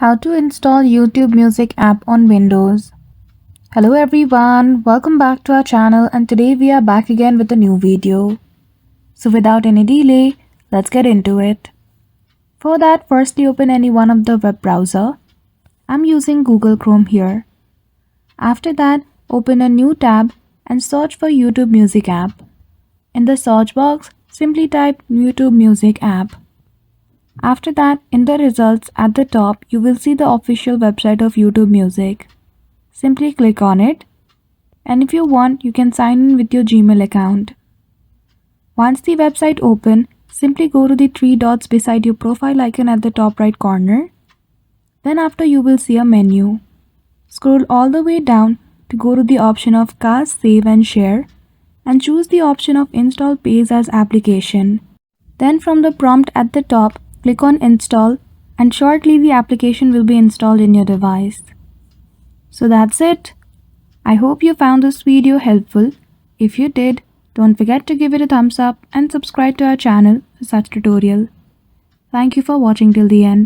How to install YouTube Music app on Windows. Hello everyone, welcome back to our channel and today we are back again with a new video. So without any delay, let's get into it. For that, firstly open any one of the web browser. I'm using Google Chrome here. After that, open a new tab and search for YouTube Music app. In the search box, simply type YouTube Music app. After that, in the results at the top, you will see the official website of YouTube Music. Simply click on it, and if you want, you can sign in with your Gmail account. Once the website opens, simply go to the three dots beside your profile icon at the top right corner. Then after you will see a menu. Scroll all the way down to go to the option of Cast, Save and Share and choose the option of Install Page as Application. Then from the prompt at the top, click on Install and shortly the application will be installed in your device. So that's it. I hope you found this video helpful. If you did, don't forget to give it a thumbs up and subscribe to our channel for such tutorial. Thank you for watching till the end.